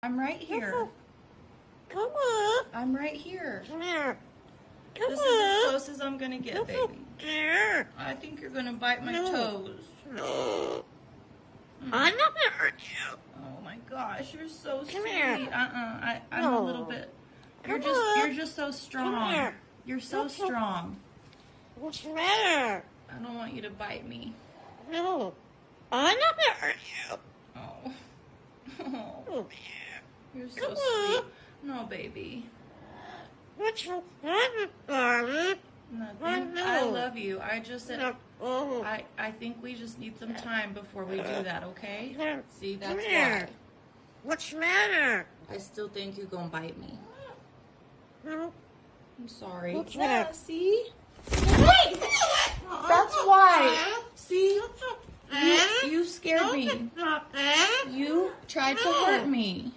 I'm right here. Come on. I'm right here. Come here. Come This on. is as close as I'm gonna get, baby. Here. I think you're gonna bite my No. toes. No. I'm not gonna hurt you. Oh my gosh, you're so Come sweet. here. I'm a No. little bit. Come on. You're just so strong. here. You're so Come here. strong. What's the matter? I don't want you to bite me. No. I'm not gonna hurt you. Oh. Oh, Oh, you're so Come sweet. on. No, baby. What's wrong, darling? Nothing. No. I love you. I just said. No. Oh. I think we just need some time before we do that, okay? Here. See, that's Come here. why. What's the matter? I still think you're gonna bite me. No. I'm sorry. What's Yeah, that? see? Wait! That's why. See? You scared me. Not that. You tried to hurt me.